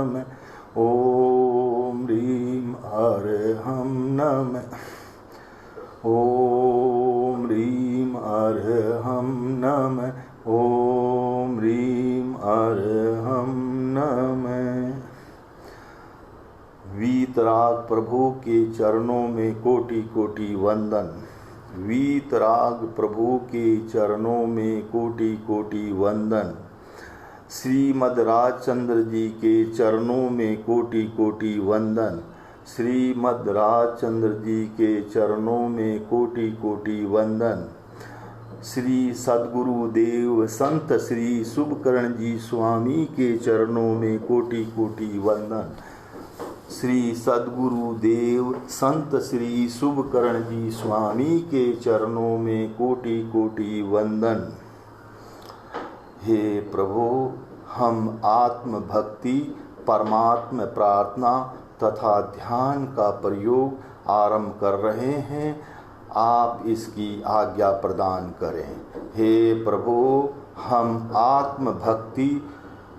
नमः। ॐ ह्रीं अर्हं नमः। ॐ ह्रीं अर्हं नमः। ॐ ह्रीं अर्हं नमः। वीतराग प्रभु के चरणों में कोटि कोटि वंदन। वीतराग प्रभु के चरणों में कोटि कोटि वंदन। श्रीमद् राजचंद्र जी के चरणों में कोटि कोटि वंदन। श्रीमद् राजचंद्र जी के चरणों में कोटि कोटि वंदन। श्री सद्गुरु देव संत श्री शुभकर्ण जी स्वामी के चरणों में कोटि कोटि वंदन। श्री सद्गुरु देव संत श्री शुभकर्ण जी स्वामी के चरणों में कोटि कोटि वंदन। हे प्रभु, हम आत्म भक्ति, परमात्म प्रार्थना तथा ध्यान का प्रयोग आरंभ कर रहे हैं। आप इसकी आज्ञा प्रदान करें। हे प्रभु, हम आत्म भक्ति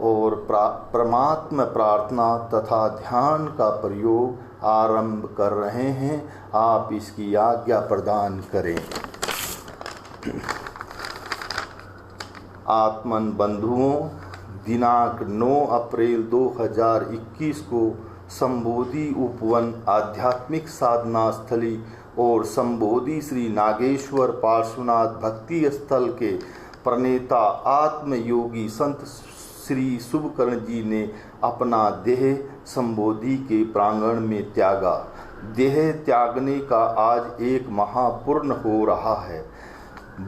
और परमात्म प्रार्थना तथा ध्यान का प्रयोग आरंभ कर रहे हैं। आप इसकी आज्ञा प्रदान करें। आत्मन बंधुओं, दिनांक 9 अप्रैल 2021 को संबोधि उपवन आध्यात्मिक साधना स्थली और संबोधि श्री नागेश्वर पार्श्वनाथ भक्ति स्थल के प्रणेता आत्मयोगी संत श्री शुभकर्ण जी ने अपना देह संबोधि के प्रांगण में त्यागा। देह त्यागने का आज एक महापुण्य हो रहा है।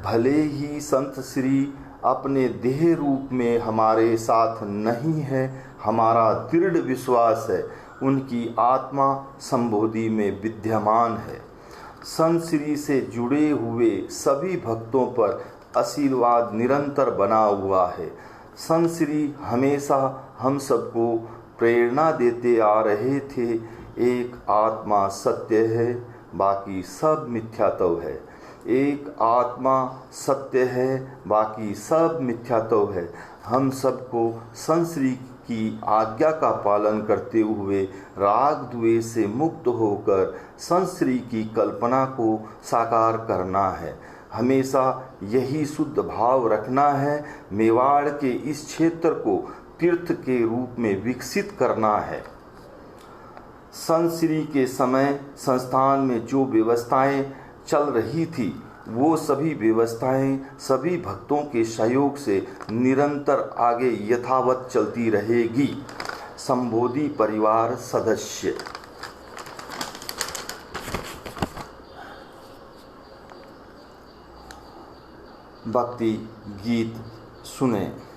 भले ही संत श्री अपने देह रूप में हमारे साथ नहीं है, हमारा दृढ़ विश्वास है उनकी आत्मा संबोधि में विद्यमान है। संत श्री से जुड़े हुए सभी भक्तों पर आशीर्वाद निरंतर बना हुआ है। संत श्री हमेशा हम सबको प्रेरणा देते आ रहे थे, एक आत्मा सत्य है, बाकी सब मिथ्यात्व है। एक आत्मा सत्य है, बाकी सब मिथ्यात्व है। हम सबको संत श्री की आज्ञा का पालन करते हुए राग द्वेष से मुक्त होकर संत श्री की कल्पना को साकार करना है। हमेशा यही शुद्ध भाव रखना है। मेवाड़ के इस क्षेत्र को तीर्थ के रूप में विकसित करना है। संत श्री के समय संस्थान में जो व्यवस्थाएं चल रही थी, वो सभी व्यवस्थाएं सभी भक्तों के सहयोग से निरंतर आगे यथावत चलती रहेगी। संबोधि परिवार सदस्य। भक्ति गीत सुने।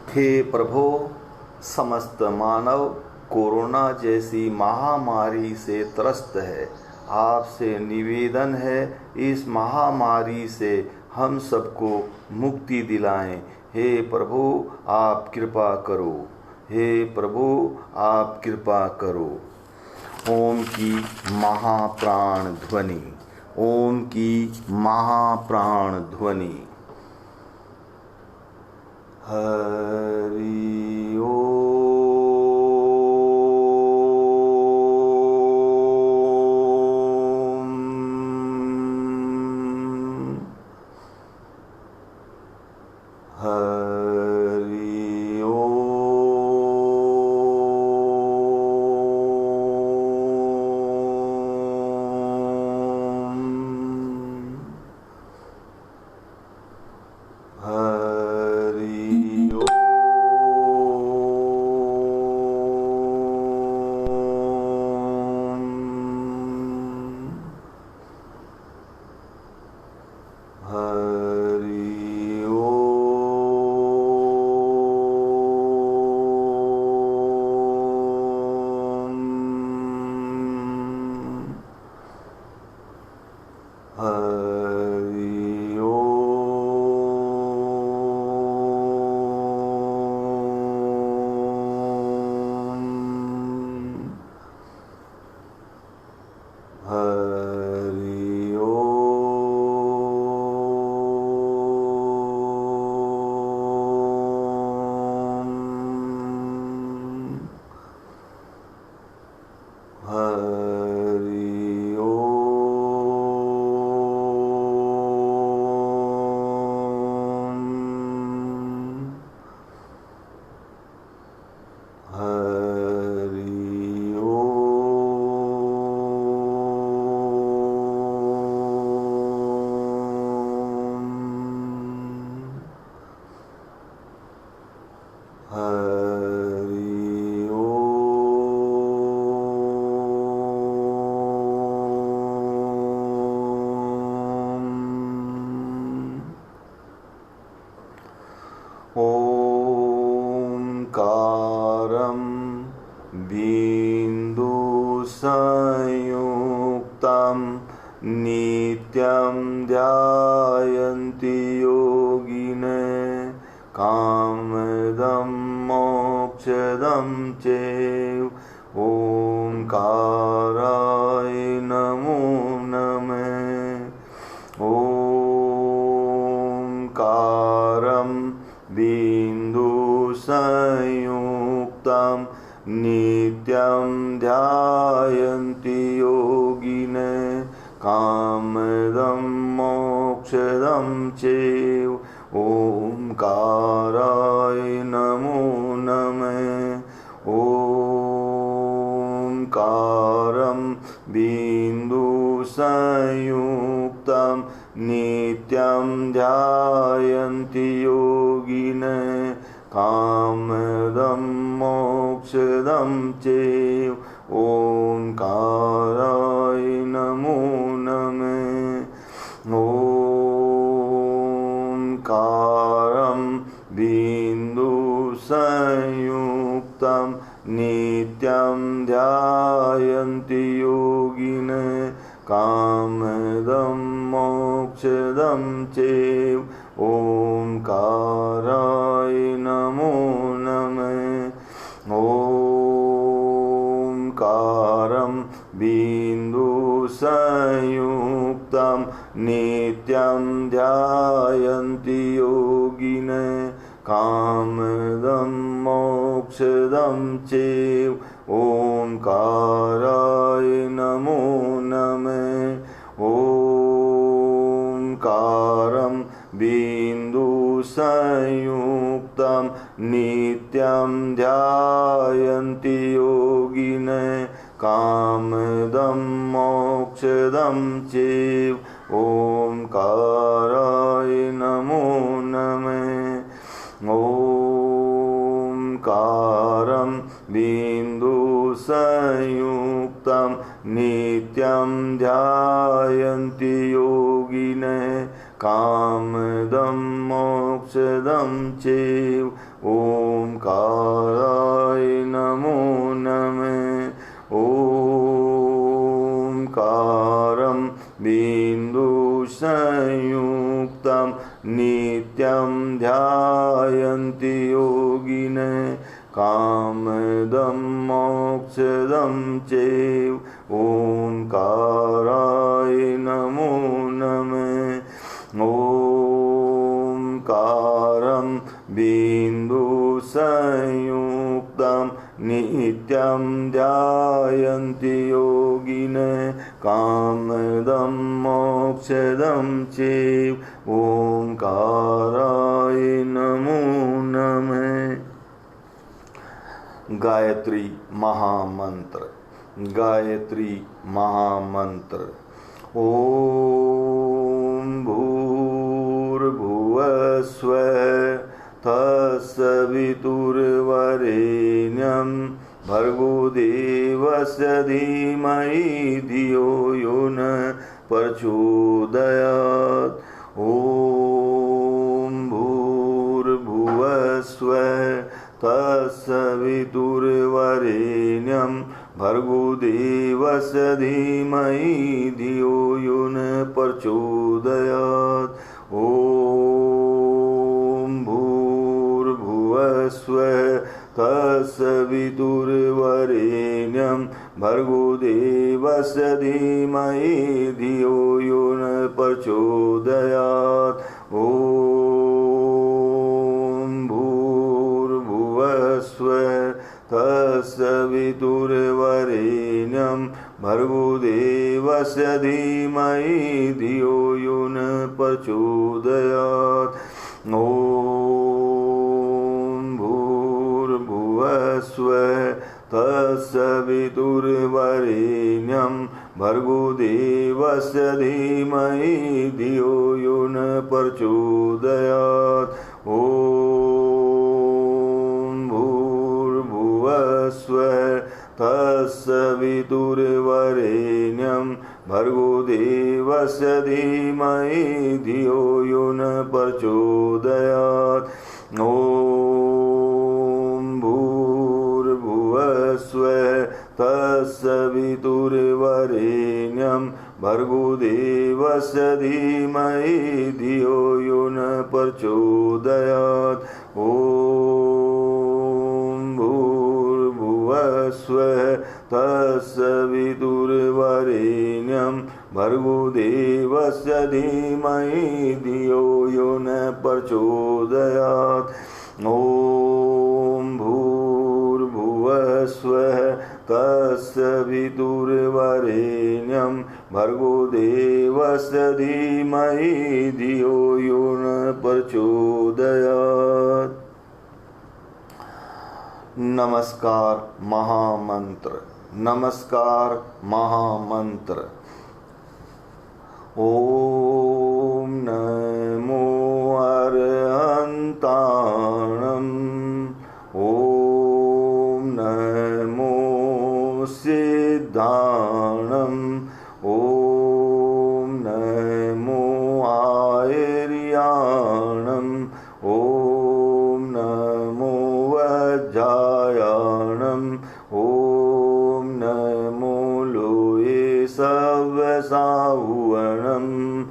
हे प्रभु, समस्त मानव कोरोना जैसी महामारी से त्रस्त है। आपसे निवेदन है, इस महामारी से हम सबको मुक्ति दिलाएं। हे प्रभु, आप कृपा करो। हे प्रभु, आप कृपा करो। ओम की महाप्राण ध्वनि। ओम की महाप्राण ध्वनि। हरि ओम। हरि ओम। हरि ओम। हरि ओम। हरि ओम। हरि ओम। हरि ओम। हरि ओम। हरि ओंकारं बिन्दुसंयुक्तं नित्यं ध्यायन्ति योगिनः कामदं मोक्षदं चैव। ओंकाराय नमो नमः। ओंकारं बिन्दुसंयुक्तं नित्यं ध्यायन्ति योगिनः कामदं मोक्षदं चैव। ओंकाराय नमो नमः। ओंकारं बिन्दुसंयुक्तं नित्यं ध्यायन्ति योगिनः कामदं मोक्षदं चैव। ओंकाराय नमो नमः। ओंकारं बिन्दुसंयुक्तं नित्यं ध्यायन्ति योगिनः कामदं मोक्षदं चैव। ओंकाराय नमो नमः। ओंकारं बिन्दुसंयुक्तं नित्यं ध्यायन्ति योगिनः कामदं मोक्षदं चैव। ओंकाराय नमो नमः। ओंकारं बिन्दुसंयुक्तं नित्यं ध्यायन्ति योगिनः कामदं मोक्षदं चैव। ओंकाराय नमो नमः। ओंकारं बिन्दुसंयुक्तं नित्यं ध्यायन्ति योगिनः कामदं मोक्षदं चैव। नमो नमः। ओंकारं बिन्दुसंयुक्तं नित्यं ध्यायन्ति योगिनः कामदं मोक्षदं चैव। ओंकाराय नमो नमः। ओंकारं बिन्दुसंयुक्तं नित्यं ध्यायन्ति योगिनः कामदं मोक्षदं चैव। ओंकाराय नमो नमः। गायत्री महामंत्र। गायत्री महामंत्र। ओम भूर्भुवस्वः तत्सवितुर्वरेण्यं भर्गो देवस्य धीमहि धियो यो न प्रचोदयात्। ओम भूर्भुवस्वः तत्सवितुर्वरेण्यं भर्गो देवस्य धीमहि धियो यो न प्रचोदयात्। ओम भूर्भुवस्वः तत्सवितुर्वरेण्यं भर्गो देवस्य धीमहि धियो यो न प्रचोदयात्। ओम भूर्भुवस्वः तत्सवितुर्वरेण्यं भर्गो देवस्य धीमहि धियो यो न प्रचोदयात्। ओम भूर्भुवस्वः तत्सवितुर्वरेण्यं भर्गो देवस्य धीमहि धियो यो न प्रचोदयात्। ओम भूर्भुवस्वः तत्सवितुर्वरेण्यं भर्गो देवस्य धीमहि धियो यो न प्रचोदयात्। ओम भूर्भुवस्वः तत्सवितुर्वरेण्यं भर्गो देवस्य धीमहि धियो यो न प्रचोदयात्। ओम भूर्भुवस्वः तत्सवितुर्वरेण्यं भर्गो देवस्य धीमहि धियो यो न प्रचोदयात्। ओम भूर्भुवस्वः तत्सवितुर्वरेण्यं भर्गो देवस्य धीमहि धियो यो न प्रचोदयात्। नमस्कार महामंत्र। नमस्कार महामंत्र। ओम नमो अरहन्ताणम्। ओम नमो सिद्धाणम्। ओम नमो आयर्याणम्। ओम नमो वज्रायाणम्। ओम नमो लोये सवसाहुवणम्।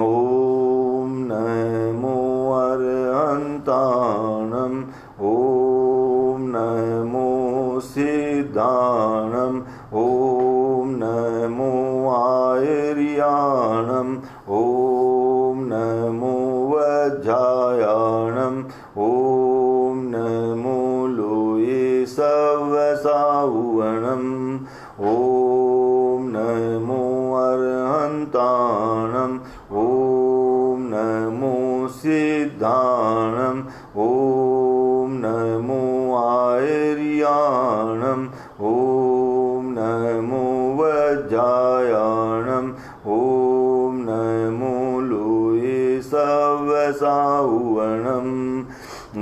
ओम नमो अरहन्ताणम्। ओम नमो सिद्धाणम्। ओम नमो आयर्याणम्। ओम नमो वज्रायाणम्। ओम नमो लोये सवसाहुवणम्। ओम नमो अरहन्ताणम्। ओम नमो सिद्धाणम्। ओम नमो आयर्याणम्। ओम नमो वज्रायाणम्। ओम नमो लोये सवसाहुवणम्।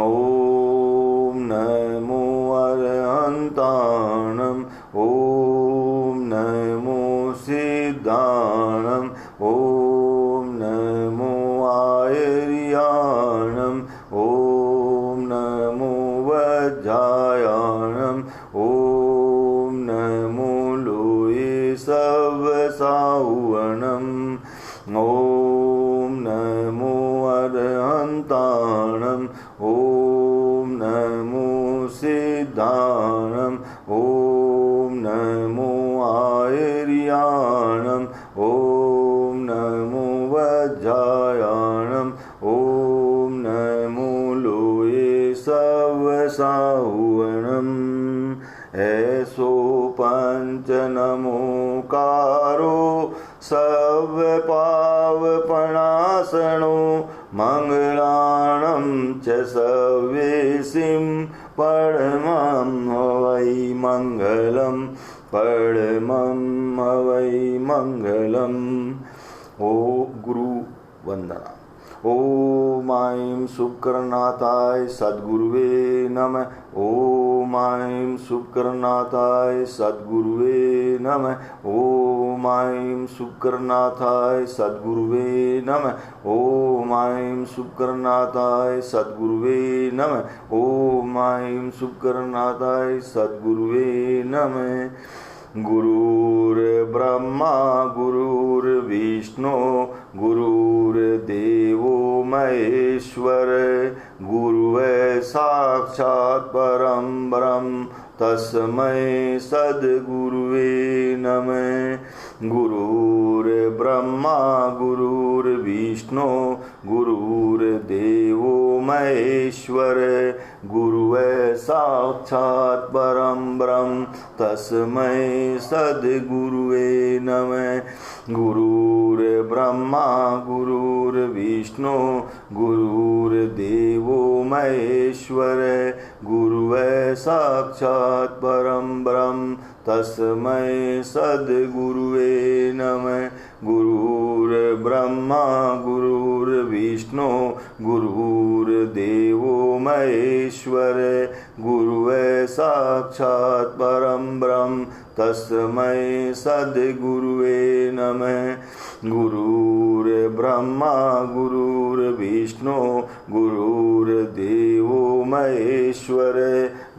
ओम नमो अरहन्ताणम्। ओम नमो सिद्धाणम्। ओम नमो आयर्याणम्। ओम नमो कल्याणम। ओम नमो लोये सब साहुवनम। ओम नमो अरहंताणम। ओम नमो सिद्धाणम। ओम नमो आयर्याणम। ओम नमो वज्रायाणम। ओम नमो लोये सब साहुवनम। ऐसो पंच नमोकारो सब पावपणासनो। मंगलाणं च सव्येसिं परमं हवै मंगलम। परमं हवै मंगलम। ओ गुरु वंदना। ओम ऐं शुक्रनाथाय सद्गुरुवे नमः। ओम ऐं शुक्रनाथाय सद्गुरुवे नमः। ओम ऐं शुक्रनाथाय सद्गुरुवे नमः। ओम ऐं शुक्रनाथाय सद्गुरुवे नमः। ओम ऐं शुक्रनाथाय सद्गुरुवे नमः। गुरुर्ब्रह्मा गुरुर्विष्णु गुरुर्देवो महेश्वर। गुरुवे साक्षात् परं ब्रह्म तस्मै सद्गुरुवे नमः। गुरुर्ब्रह्मा गुरुर्विष्णु गुरुर्देवो महेश्वर। गुरुवे साक्षात् परं ब्रह्म तस्मै सद्गुरुवे नमः। गुरुर्ब्रह्मा गुरुर्विष्णु गुरुर्देवो महेश्वर। गुरुवे साक्षात् परं ब्रह्म तस्मै सद्गुरुवे नमः। गुरुर्ब्रह्मा गुरुर्विष्णु गुरुर्देवो महेश्वर। गुरुवे साक्षात् परं ब्रह्म तस्मै सद्गुरुवे नमः। गुरुर्ब्रह्मा गुरुर्विष्णु गुरुर्देवो महेश्वर।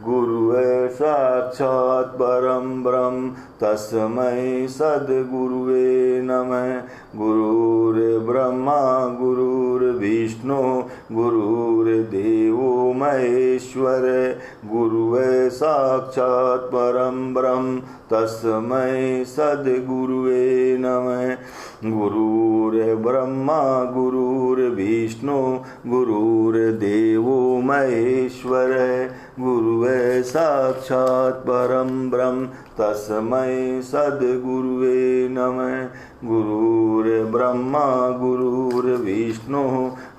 गुरुवे साक्षात् परं ब्रह्म तस्मै सद्गुरुवे नमः। गुरुर्ब्रह्मा गुरुर्विष्णु गुरुर्देवो महेश्वर। गुरुवे साक्षात् परं ब्रह्म तस्मै सद्गुरुवे नमः। गुरुर्ब्रह्मा गुरुर्विष्णु गुरुर्देवो महेश्वर। गुरुवे साक्षात् परं ब्रह्म तस्मै सद्गुरुवे नमः। गुरुर्ब्रह्मा गुरुर्विष्णु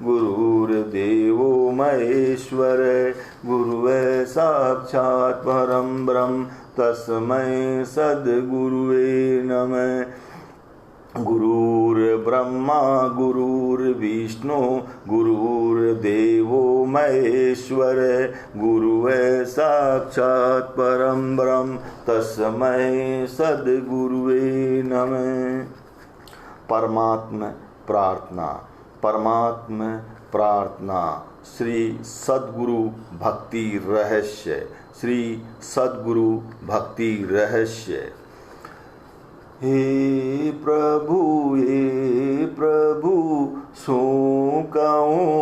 गुरुर्देवो महेश्वर। गुरुवे साक्षात् परं ब्रह्म तस्मै सद्गुरुवे नमः। गुरुर्ब्रह्मा गुरुर्विष्णु गुरुर्देवो महेश्वर। गुरुवे साक्षात् परं ब्रह्म तस्मै सद्गुरुवे नमः। परमात्मा प्रार्थना। परमात्मा प्रार्थना। श्री सद्गुरु भक्ति रहस्य। श्री सद्गुरु भक्ति रहस्य। हे प्रभु सो कहूँ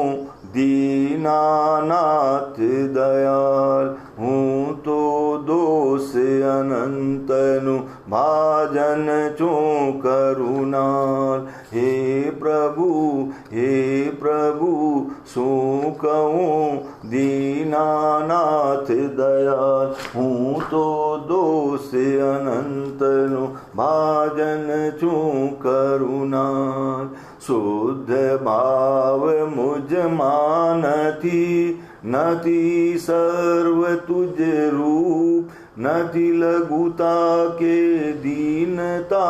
दीनानाथ दयाल। हूँ तो दोष अनंतनु भाजन चो करुणाल। हे प्रभु सो कहूँ दीनानाथ दयाल। हूँ तो दोष अनंतनु भाजन चो करुणाल। शुद्ध भाव मुझ मानती नति सर्व तुझ रूप। नति लघुता के दीनता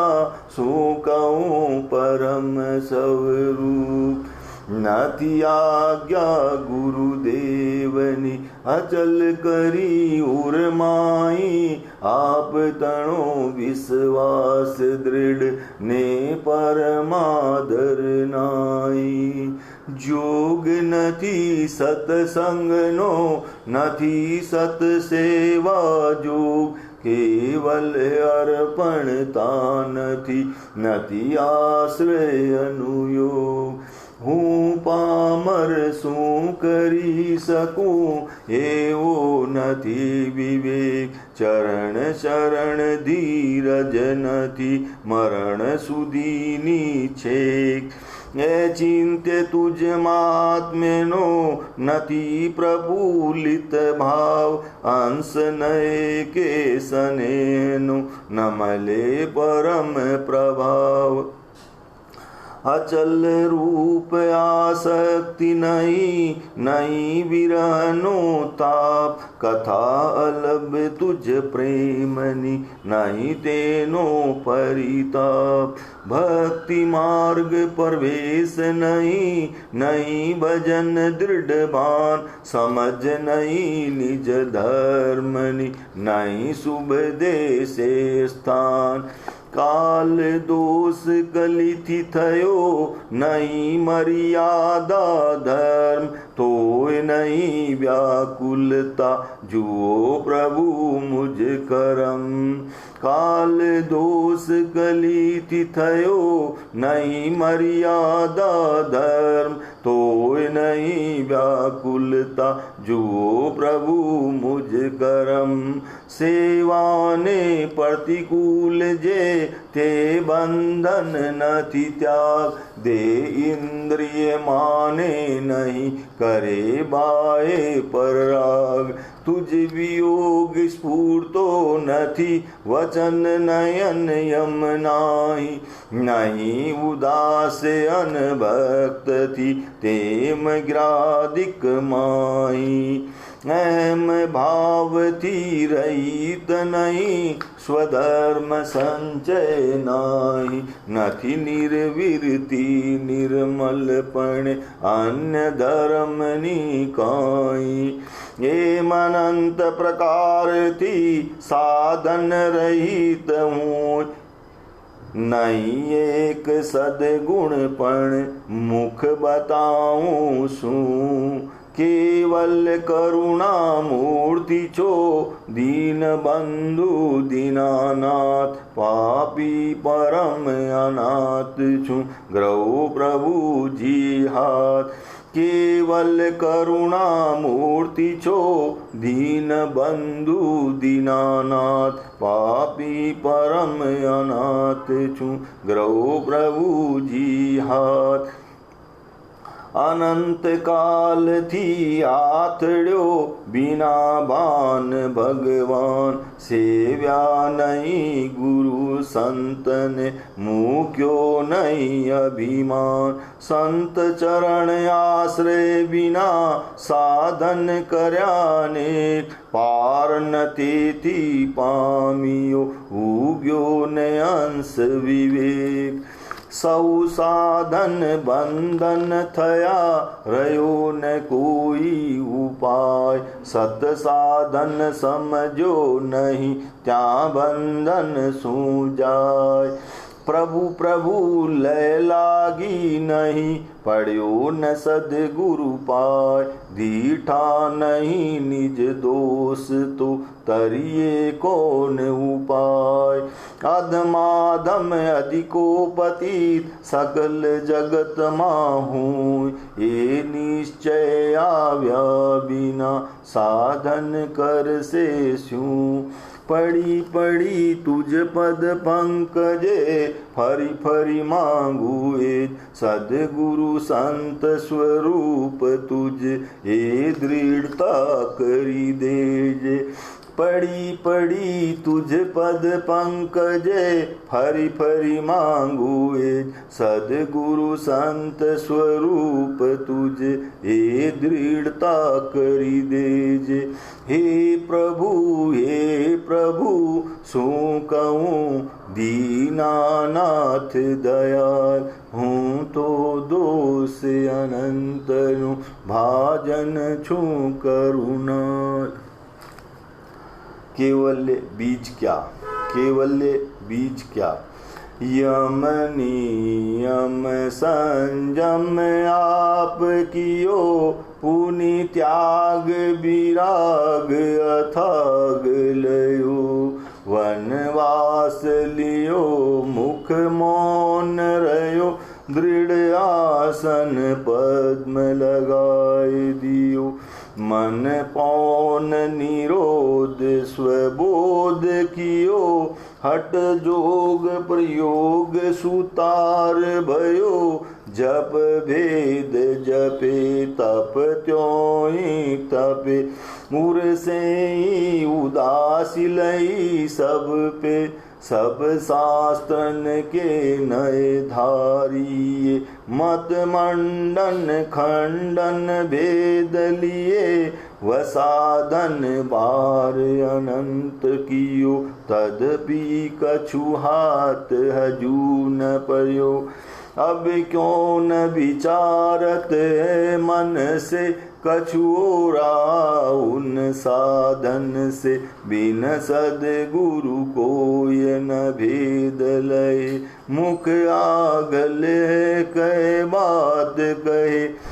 सो कहूँ परम स्वरूप। नति आज्ञा गुरुदेवनी अचल करी उर्माई। आप तणो विश्वास दृढ़ ने परमादर नाई। જોગ નથી સત્સંગનો, નથી સત્સેવા જોગ, કેવલ અર્પણતા નથી, નથી આશ્રય અનુયોગ. હું પામર શું કરી શકું એવો નથી વિવેક, ચરણ શરણ ધીરજ નથી, મરણ સુધીની છેક. એ ચિંત્ય તુજ મહાત્મ્યનો નથી પ્રફુલ્લિત ભાવ, અંશ નય કે સનેનો ન મળે પરમ પ્રભાવ. અચલ રૂપ આસક્તિ નહીં, નહીં વિરહનો તાપ, કથા અલબ તુજ પ્રેમની નહીં તેનો પરિતાપ. ભક્તિ માર્ગ પ્રવેશ નહીં, નહીં ભજન દૃઢ ભાન, સમજ નહીં નિજ ધર્મની, નહીં શુભ દેશે સ્થાન. કાલ દોષ કલીથી થયો નહીં મર્યાદા ધર્મ, તોય નહીં વ્યાકુલતા જુઓ પ્રભુ મુજ કરમ. કાલ દોષ કલીથી થયો નહીં મર્યાદા ધર્મ, તોય નહીં વ્યાકુલતા જુઓ પ્રભુ મુજ કરમ. સેવાને પ્રતિકૂલ જે તે બંધન નથી ત્યાગ, દે ઇન્દ્રિય માને નહીં કરે બાએ પરાગ. તુજ વિયોગ સ્ફૂર્તો નથી, વચન નયન યમ નાહી, નહીં ઉદાસ અનભક્તથી તેમ ગ્રાદિક માહી. એમ ભાવથી રહિત નહીં, સ્વધર્મ સંચય નાહી, નથી નિર્વિરતિ નિર્મલપણે અન્ય ધર્મની કાંઈ. એમ અનંત પ્રકારથી સાધન રહિત હું, નહીં એક સદગુણ પણ મુખ બતાવું શું. કેવલ કરુણા મૂર્તિ છો દીન બંધુ દીનાનાથ, પાપી પરમ અનાથ છું ગ્રહો પ્રભુજી હાથ. કેવલ કરુણા મૂર્તિ છો દીન બંધુ દીનાનાથ, પાપી પરમ અનાથ છું ગ્રહો પ્રભુજી હાથ. અનંત કાલથી આથડ્યો બિના ભાન ભગવાન, સેવ્યા નહીં ગુરુ સંતને મૂક્યો નહીં અભિમાન. સંત ચરણ આશ્રય વિના સાધન કર્યાને, પાર નતીથી પામ્યો ઉગ્યો ને અંશ વિવેક. સૌ સાધન બંધન થયા રહ્યો ને કોઈ ઉપાય, સત સાધન સમજો નહીં ત્યાં બંધન શું જાય. પ્રભુ પ્રભુ લય લાગી નહીં, પડ્યો ન સદગુરુ પાય. દીઠા નહીં નિજ દોષ તો તરીએ કોન ઉપાય. અધમાધમ અધિકો પતિત સકલ જગતમાં હું, એ નિશ્ચય આવ્યા બિના સાધન કરશે શું. પડી પડી તુજ પદ પંકજે, ફરી ફરી માંગુ એ સદગુરુ સંત સ્વરૂપ તુજ, એ દૃઢતા કરી દેજે. પડી પડી તુજ પદ પંકજે, ફરી ફરી માંગુ એ સદગુરુ સંત સ્વરૂપ તુજ, એ દૃઢતા કરી દેજે. હે પ્રભુ શું કહું દીનાનાથ દયાલ, હું તો દોષ અનંતનું ભાજન છું કરુણાલ. केवल्य बीज क्या, केवल्य बीज क्या. यम नियम संयम आप कियो, पुनि त्याग विराग अथाग लयो। वनवास लियो मुख मौन रयो, दृढ़ आसन पद्म लगाए दियो। मन पौन निरोध स्वबोध कियो, हट जोग प्रयोग सुतार भयो। जप भेद जपे तप त्यों तपे, उर से उदासी लई सब पे। सब शास्त्रन के नए धारिये, मत मंडन खंडन भेद लिए। वसाधन बार अनंत कियो, तदपि कछु हाथ हजू न पयो। अब क्यों न विचारत है मन से, कछु उन साधन से। बिन सद्गुरु कोय न भेद लय, मुख आगले कहे बात कहे।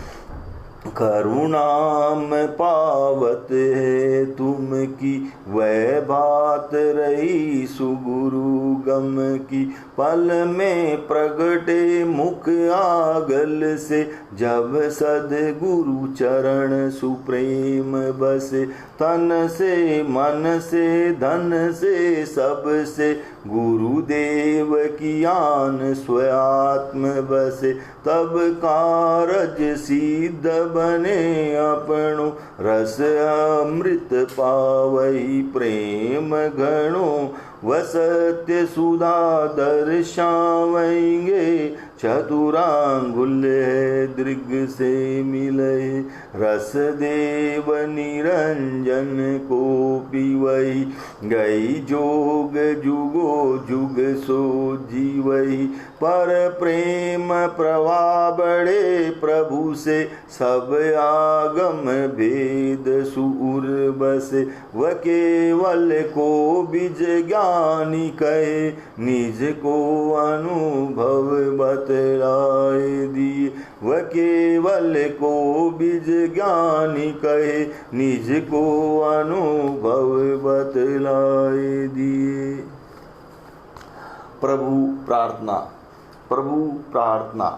करुणाम पावत है तुम की, वह बात रही सुगुरु गम की। पल में प्रगटे मुख आगल से, जब सद्गुरु चरण सुप्रेम बसे। तन से मन से धन से सब से, गुरुदेव की आन स्वयात्म बसे। तब कारज सिद्ध बने अपनो, रस अमृत पावई प्रेम घणो। वसत्य सुधा दर्शावेंगे, चतुरांगुल दृग से मिले। रस देव निरंजन को पीवई, गई जोग जुगो जुग सो जीवई। पर प्रेम प्रवाह बड़े प्रभु से, सब आगम भेद सुर बसे। व केवल को बीज ज्ञानी कहे, निज को अनुभव बतलाए दिए। व केवल को बीज ज्ञानी कहे, निज को अनुभव बतलाए दिए। प्रभु प्रार्थना, प्रभु प्रार्थना।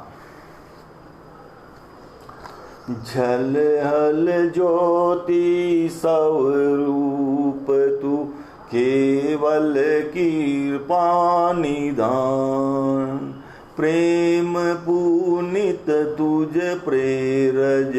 झल हल ज्योति स्वरूप तू, केवल कृपा निधान। प्रेम पुनित तुझ प्रेरज,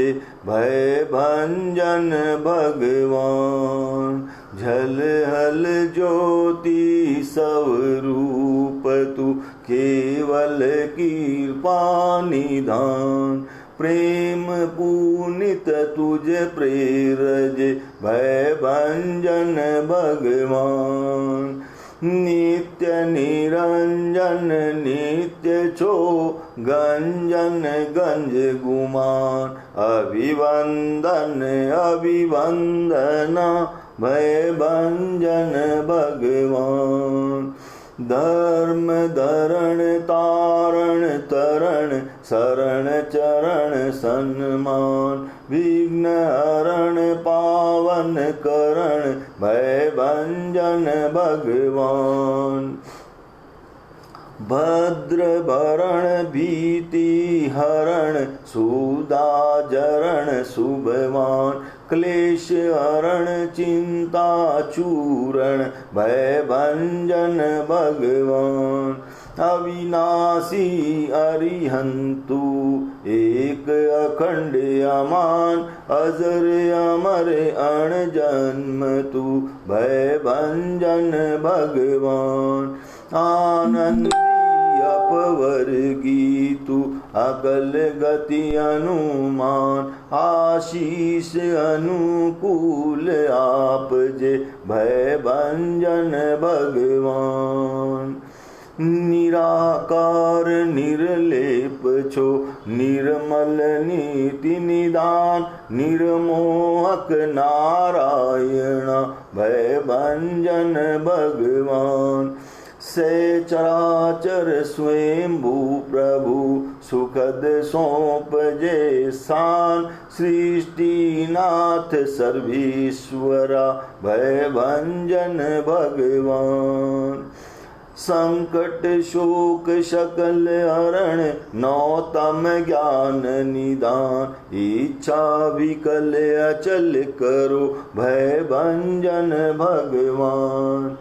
भय भंजन भगवान। झल हल ज्योति स्वरूप तू, केवल कृपा निधान। प्रेम पुनित तुझ प्रेरज, भय भंजन भगवान। नित्य निरंजन नित्य छो, गंजन गंज गुमान। अभिवंदन अभिवंदना, भय भंजन भगवान। धर्म धरण तारण तरण, शरण चरण सन्मान। विघ्न हरण पावन करण, भय भंजन भगवान। भद्र भरण भीति हरण, सुधा जरण शुभवान। क्लेश हरण चिंता चूरण, भय भंजन भगवान। अविनाशी अरिहंतु, एक अखंड अमान। अजर अमर अण जन्म तू, भय भंजन भगवान। आनंदी अपवर्गी तू, अकल गति अनुमान। आशीष अनुकूल आप जे, भय भंजन भगवान। निराकार निर्लेप छो, निर्मल नीति निदान। निर्मोहक नारायण, भय भंजन भगवान। से चराचर स्वयंभू प्रभु सुखद सौंप जे सान। सृष्टिनाथ सर्वेश्वरा भय भंजन भगवान। संकट शोक सकल हरण नौतम ज्ञान निदान। इच्छा विकल अचल करो भय भंजन भगवान।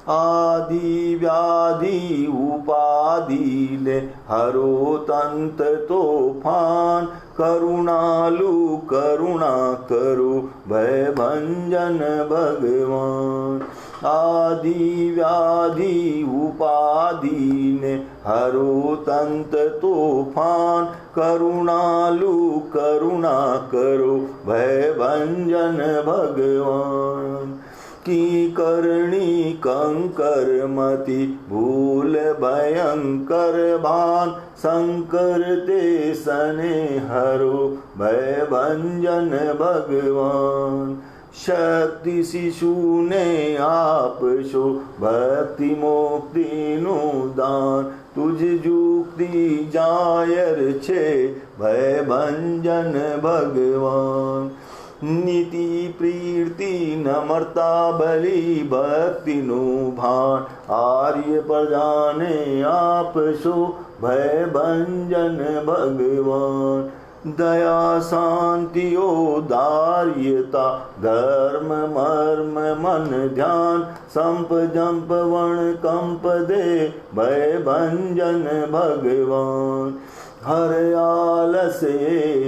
आदि व्याधि उपाधि ले हरो तंत तूफान। करुणालु करुणा करो भय भंजन भगवान। आदि व्याधि उपाधि ने हरो तंत तूफान। करुणालु करुणा करो भय भंजन भगवान। की करणी कंकर मति भूल भयंकर भान। शंकर ते सने हरो भय भंजन भगवान। शक्ति शिशु ने आप शो भक्ति मुक्ति नुदान। तुझ जुक्ति जायर छे भय भंजन भगवान। नीति प्रीति नम्रता बलि भक्ति नु भान। आर्य प्रजाने आप सो भय भंजन भगवान। दया शांति औदार्यता धर्म मर्म मन ध्यान। संप जंप वण कंप दे भय भंजन भगवान। हर आलसे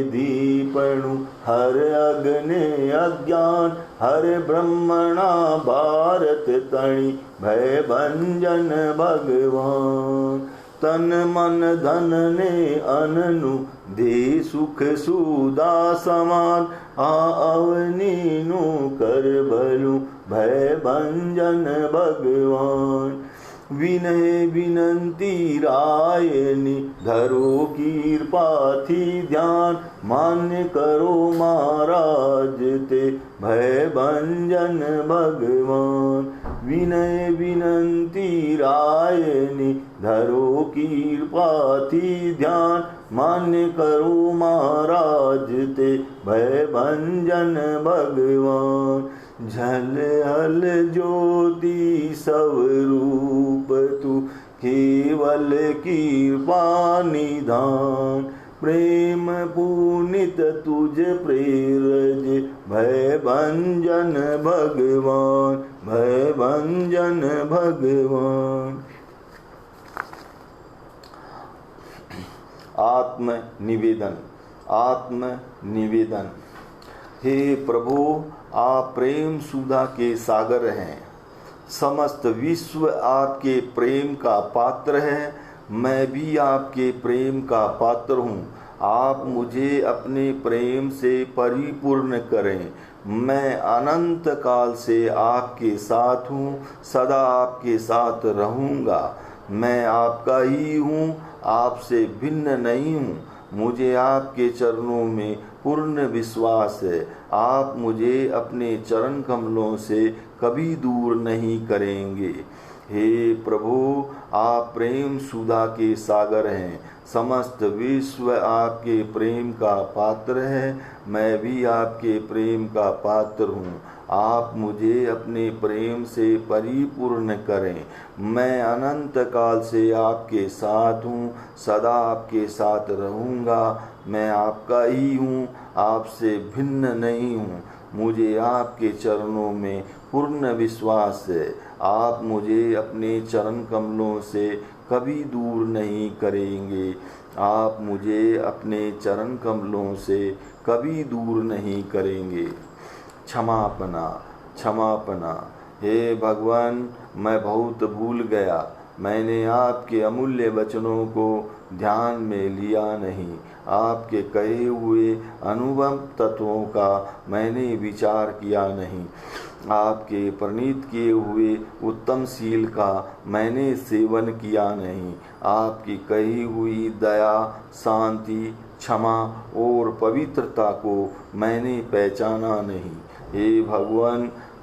दीपणु हर अग्नि अज्ञान। हर ब्रह्मणा भारत तणि भय भंजन भगवान। तन मन धन ने अननु दे सुख सुदा समान। अवनी नु कर भलु भय भंजन भगवान। विनय विनंती रायनी धरो कृपा थी ध्यान। मान्य करो महाराज ते भय भंजन भगवान। विनय विनंती रायनी धरो कृपा थी ध्यान। मान्य करो महाराज ते भय भंजन भगवान। झल हल ज्योति सब रूप तू केवल कृपा निधान। प्रेम पुनित तुझ प्रेरज भय भंजन भगवान। भय भंजन भगवान। आत्म निवेदन। आत्म निवेदन। हे प्रभु, आप प्रेम सुधा के सागर हैं। समस्त विश्व आपके प्रेम का पात्र है। मैं भी आपके प्रेम का पात्र हूँ। आप मुझे अपने प्रेम से परिपूर्ण करें। मैं अनंत काल से आपके साथ हूँ, सदा आपके साथ रहूँगा। मैं आपका ही हूँ, आपसे भिन्न नहीं हूँ। मुझे आपके चरणों में पूर्ण विश्वास है। आप मुझे अपने चरण कमलों से कभी दूर नहीं करेंगे। हे प्रभु, आप प्रेम सुधा के सागर हैं। समस्त विश्व आपके प्रेम का पात्र है। मैं भी आपके प्रेम का पात्र हूँ। आप मुझे अपने प्रेम से परिपूर्ण करें। मैं अनंत काल से आपके साथ हूँ, सदा आपके साथ रहूँगा। मैं आपका ही हूँ, आपसे भिन्न नहीं हूँ। मुझे आपके चरणों में पूर्ण विश्वास है। आप मुझे अपने चरण कमलों से कभी दूर नहीं करेंगे। आप मुझे अपने चरण कमलों से कभी दूर नहीं करेंगे। क्षमापना। क्षमापना। हे भगवान, मैं बहुत भूल गया। मैंने आपके अमूल्य वचनों को ध्यान में लिया नहीं। आपके कहे हुए अनुभव तत्वों का मैंने विचार किया नहीं। आपके प्रणीत किए हुए उत्तम शील का मैंने सेवन किया नहीं। आपकी कही हुई दया, शांति, क्षमा और पवित्रता को मैंने पहचाना नहीं। हे भगवान,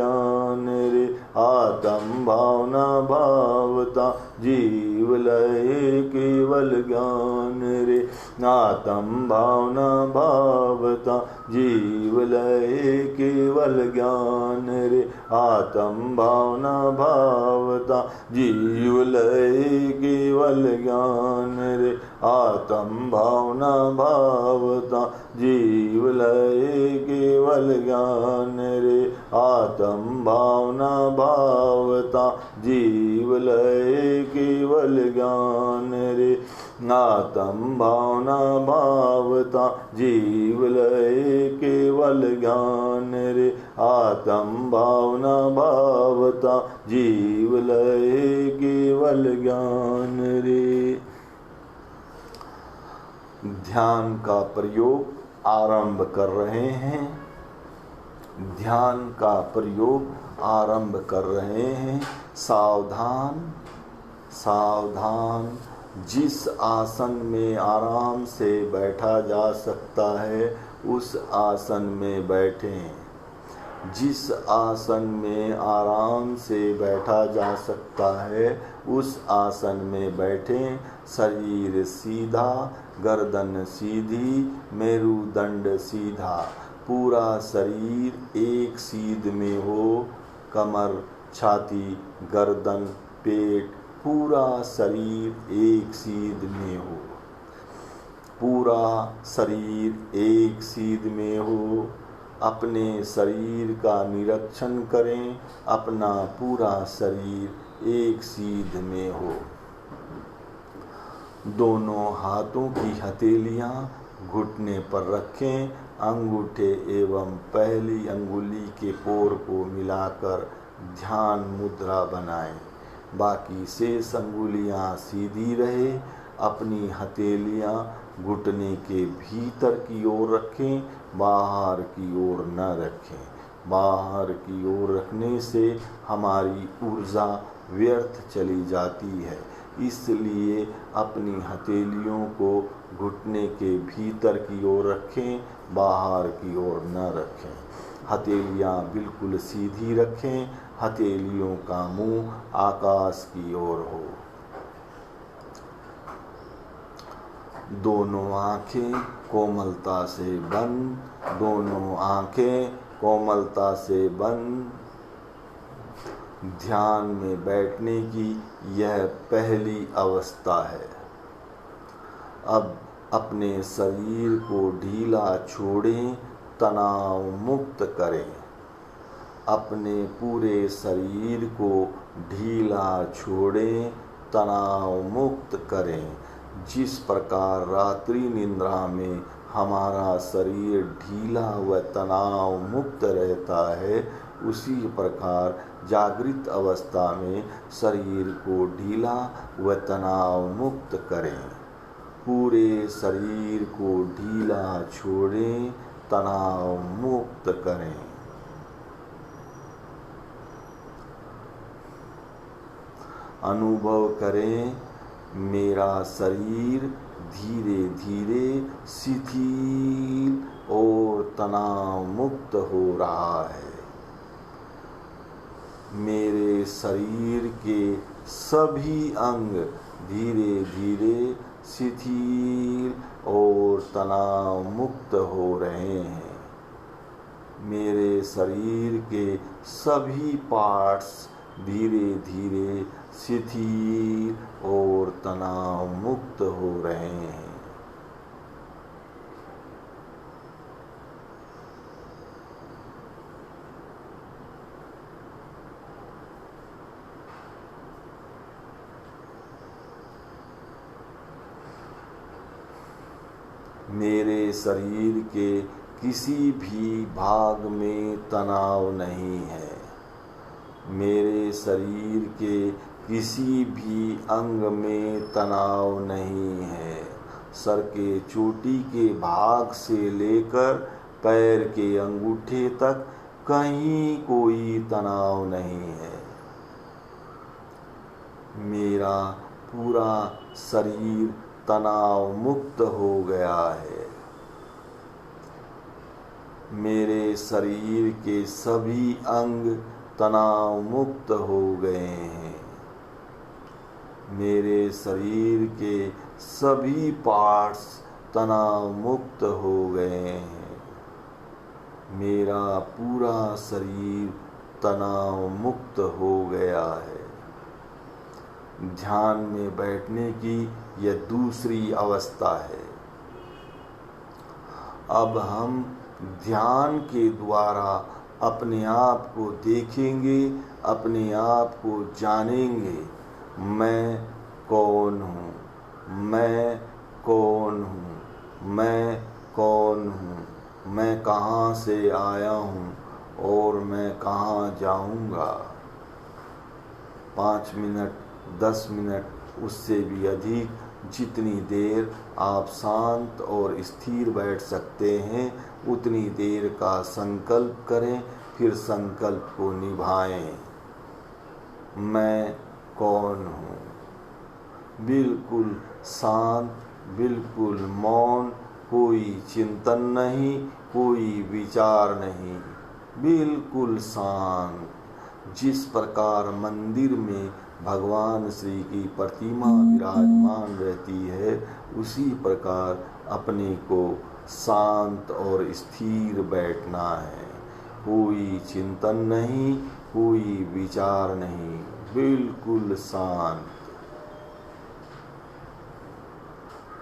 ज्ञान रे आत्म भावना भावता जीव लय केवल ज्ञान रे आत्म भावना भावता जीव लय केवल ज्ञान रे आत्म भावना भावता जीव लय केवल ज्ञान रे आत्म भावना भावता जीव लय केवल ज्ञान रे आत्म भावना भावता जीव लय केवल ज्ञान रे आत्म भावना भावता जीव लय केवल ज्ञान रे आत्म भावना भावता जीव लय केवल ज्ञान रे। ध्यान का प्रयोग आरंभ कर रहे हैं। ध्यान का प्रयोग आरंभ कर रहे हैं। सावधान सावधान। जिस आसन में आराम से बैठा जा सकता है उस आसन में बैठें। जिस आसन में आराम से बैठा जा सकता है उस आसन में बैठें। शरीर सीधा, गर्दन सीधी, मेरुदंड सीधा, पूरा शरीर एक सीध में हो। कमर, छाती, गर्दन, पेट, पूरा शरीर एक सीध में हो। पूरा शरीर एक सीध में हो। अपने शरीर का निरीक्षण करें। अपना पूरा शरीर एक सीध में हो। दोनों हाथों की हथेलियां घुटने पर रखें। अंगूठे एवं पहली अंगुली के पोर को मिलाकर ध्यान मुद्रा बनाएं। बाकी शेष अंगुलियां सीधी रहे। अपनी हथेलियां घुटने के भीतर की ओर रखें, बाहर की ओर न रखें। बाहर की ओर रखने से हमारी ऊर्जा व्यर्थ चली जाती है। इसलिए अपनी हथेलियों को घुटने के भीतर की ओर रखें, बाहर की ओर न रखें। हथेलियां बिल्कुल सीधी रखें। हथेलियों का मुंह आकाश की ओर हो। दोनों आंखें कोमलता से बंद। दोनों आंखें कोमलता से बंद। ध्यान में बैठने की यह पहली अवस्था है। अब अपने शरीर को ढीला छोड़ें, तनाव मुक्त करें। अपने पूरे शरीर को ढीला छोड़ें, तनाव मुक्त करें। जिस प्रकार रात्रि निद्रा में हमारा शरीर ढीला व तनाव मुक्त रहता है, उसी प्रकार जागृत अवस्था में शरीर को ढीला व तनाव मुक्त करें। पूरे शरीर को ढीला छोड़ें, तनाव मुक्त करें। अनुभव करें, मेरा शरीर धीरे धीरे शिथिल और तनाव मुक्त हो रहा है। मेरे शरीर के सभी अंग धीरे धीरे शिथिल और तनाव मुक्त हो रहे हैं। मेरे शरीर के सभी पार्ट्स धीरे धीरे शिथिल और तनाव मुक्त हो रहे हैं। मेरे शरीर के किसी भी भाग में तनाव नहीं है। मेरे शरीर के किसी भी अंग में तनाव नहीं है। सर के चोटी के भाग से लेकर पैर के अंगूठे तक कहीं कोई तनाव नहीं है। मेरा पूरा शरीर तनाव मुक्त हो गया है। मेरे शरीर के सभी अंग तनाव मुक्त हो गए हैं। मेरे शरीर के सभी पार्ट्स तनाव मुक्त हो गए हैं। मेरा पूरा शरीर तनाव मुक्त हो गया है। ध्यान में बैठने की यह दूसरी अवस्था है। अब हम ध्यान के द्वारा अपने आप को देखेंगे, अपने आप को जानेंगे। मैं कौन हूँ? मैं कौन हूँ? मैं कौन हूँ? मैं कहाँ से आया हूँ और मैं कहाँ जाऊँगा? 5 मिनट, 10 मिनट, उससे भी अधिक, जितनी देर आप शांत और स्थिर बैठ सकते हैं उतनी देर का संकल्प करें, फिर संकल्प को निभाएं। मैं कौन हूँ? बिल्कुल शांत, बिल्कुल मौन, कोई चिंतन नहीं, कोई विचार नहीं, बिल्कुल शांत। जिस प्रकार मंदिर में भगवान श्री की प्रतिमा विराजमान रहती है, उसी प्रकार अपने को शांत और स्थिर बैठना है। कोई चिंतन नहीं, कोई विचार नहीं, बिल्कुल शांत।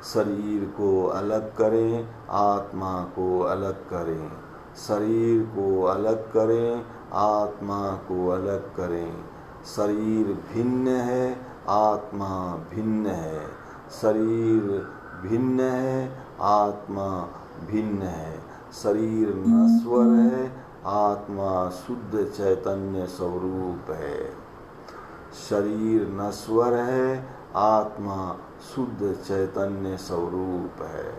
शरीर को अलग करें, आत्मा को अलग करें। शरीर को अलग करें, आत्मा को अलग करें। शरीर भिन्न है, आत्मा भिन्न है। शरीर भिन्न है, आत्मा भिन्न है। शरीर नश्वर है, आत्मा शुद्ध चैतन्य स्वरूप है। शरीर नश्वर है, आत्मा शुद्ध चैतन्य स्वरूप है।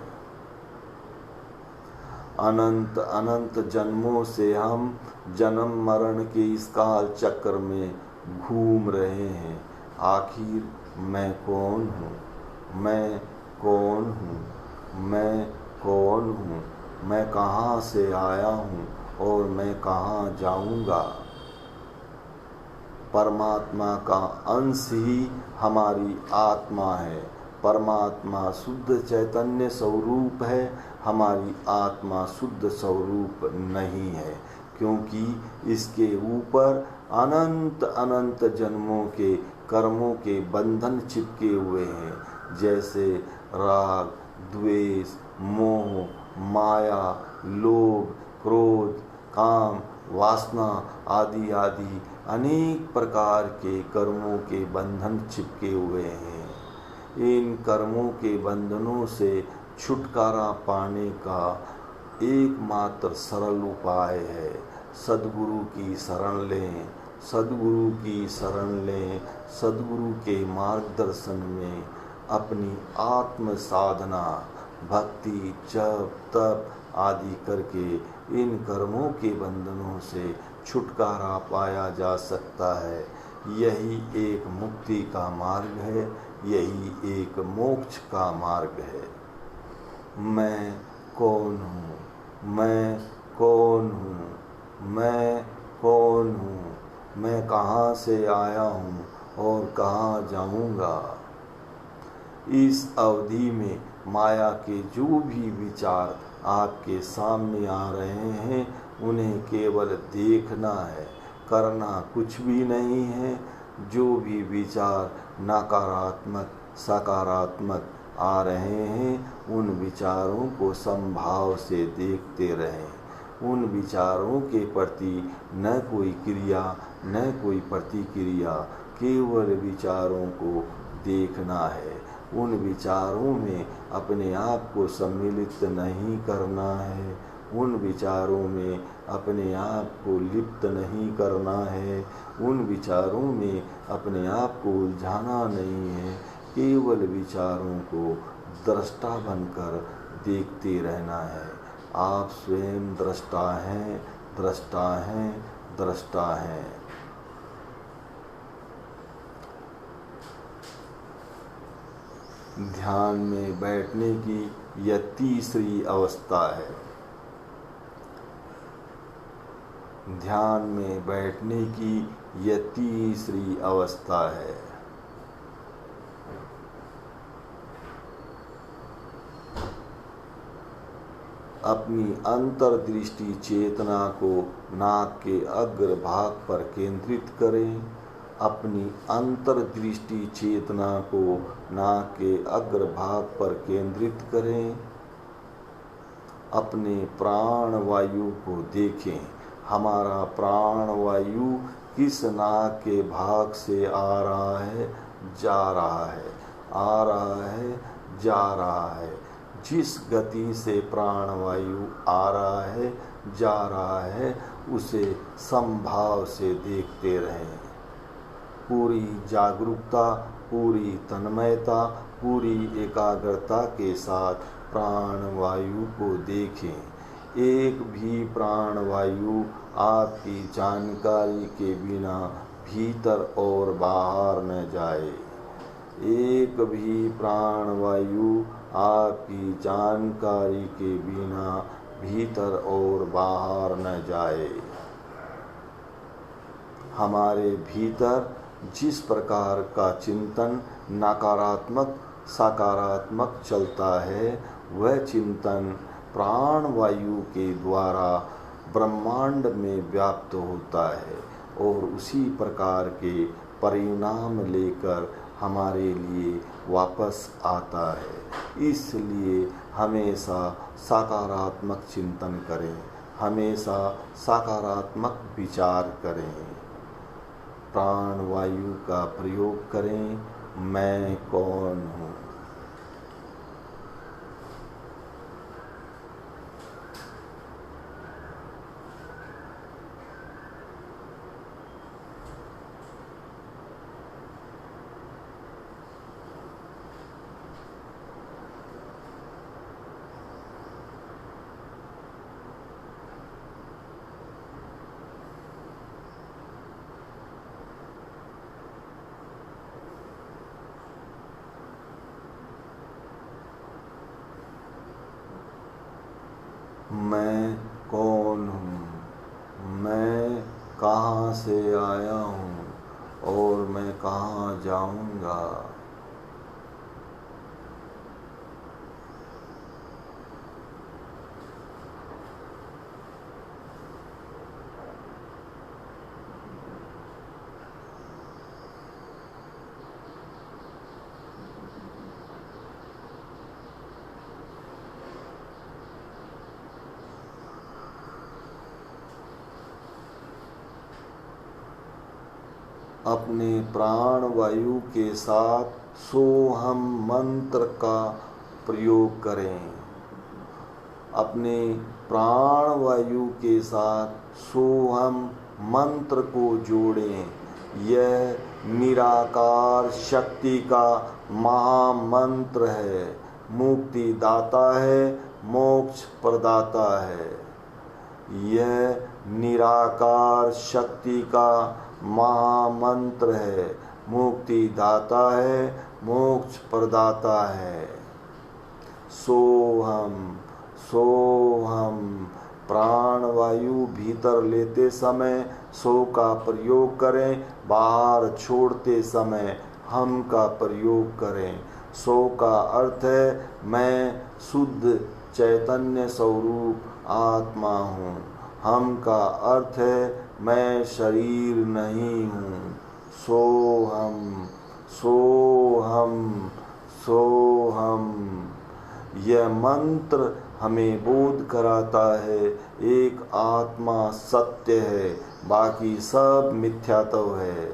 अनंत अनंत जन्मों से हम जन्म मरण के इस काल चक्र में घूम रहे हैं। आखिर मैं कौन हूँ? मैं कौन हूँ? मैं कौन हूँ? मैं कहाँ से आया हूँ और मैं कहाँ जाऊँगा? परमात्मा का अंश ही हमारी आत्मा है। परमात्मा शुद्ध चैतन्य स्वरूप है, हमारी आत्मा शुद्ध स्वरूप नहीं है, क्योंकि इसके ऊपर अनंत अनंत जन्मों के कर्मों के बंधन चिपके हुए हैं, जैसे राग, द्वेष, मोह, माया, लोभ, क्रोध, काम, वासना आदि आदि अनेक प्रकार के कर्मों के बंधन चिपके हुए हैं। इन कर्मों के बंधनों से छुटकारा पाने का एकमात्र सरल उपाय है सद्गुरु की शरण लें। सद्गुरु की शरण लें। सद्गुरु के मार्गदर्शन में अपनी आत्म साधना, भक्ति, जप, तप आदि करके इन कर्मों के बंधनों से छुटकारा पाया जा सकता है। यही एक मुक्ति का मार्ग है, यही एक मोक्ष का मार्ग है। मैं कौन हूँ? मैं कौन हूँ? मैं कौन हूँ? मैं कहाँ से आया हूँ और कहाँ जाऊँगा? इस अवधि में माया के जो भी विचार आपके सामने आ रहे हैं, उन्हें केवल देखना है, करना कुछ भी नहीं है। जो भी विचार नकारात्मक, सकारात्मक आ रहे हैं, उन विचारों को समभाव से देखते रहें। उन विचारों के प्रति न कोई क्रिया, न कोई प्रतिक्रिया, केवल विचारों को देखना है। उन विचारों में अपने आप को सम्मिलित नहीं करना है। उन विचारों में अपने आप को लिप्त नहीं करना है। उन विचारों में अपने आप को उलझाना नहीं है। केवल विचारों को दृष्टा बनकर देखते रहना है। आप स्वयं दृष्टा हैं, दृष्टा हैं, दृष्टा हैं। ध्यान में बैठने की यह तीसरी अवस्था है। ध्यान में बैठने की यह तीसरी अवस्था है। अपनी अंतर्दृष्टि चेतना को नाक के अग्र भाग पर केंद्रित करें। अपनी अंतर्दृष्टि चेतना को नाक के अग्र भाग पर केंद्रित करें। अपने प्राण वायु को देखें। हमारा प्राण वायु किस नाक के भाग से आ रहा है, जा रहा है, आ रहा है, जा रहा है। जिस गति से प्राण वायु आ रहा है, जा रहा है, उसे समभाव से देखते रहें। पूरी जागरूकता, पूरी तन्मयता, पूरी एकाग्रता के साथ प्राण वायु को देखें। एक भी प्राण वायु आपकी जानकारी के बिना भीतर और बाहर न जाए। एक भी प्राण वायु आपकी जानकारी के बिना भीतर और बाहर न जाए। हमारे भीतर जिस प्रकार का चिंतन नकारात्मक सकारात्मक चलता है, वह चिंतन प्राण वायु के द्वारा ब्रह्मांड में व्याप्त होता है और उसी प्रकार के परिणाम लेकर हमारे लिए वापस आता है। इसलिए हमेशा सकारात्मक चिंतन करें, हमेशा सकारात्मक विचार करें। प्राण वायु का प्रयोग करें। मैं कौन हूँ? मैं कौन हूँ? मैं कहाँ से आया हूँ और मैं कहाँ जाऊँगा? अपने प्राण वायु के साथ सोहम मंत्र का प्रयोग करें। अपने प्राण वायु के साथ सोहम मंत्र को जोड़ें। यह निराकार शक्ति का महामंत्र है, मुक्ति दाता है, मोक्ष प्रदाता है। यह निराकार शक्ति का महामंत्र है, मुक्ति दाता है, मोक्ष प्रदाता है। सोहम सोहम। प्राण वायु भीतर लेते समय सो का प्रयोग करें, बाहर छोड़ते समय हम का प्रयोग करें। सो का अर्थ है मैं शुद्ध चैतन्य स्वरूप आत्मा हूँ। हम का अर्थ है मैं शरीर नहीं हूँ। सोहम सोहम सोहम। यह मंत्र हमें बोध कराता है एक आत्मा सत्य है, बाकी सब मिथ्यात्व है।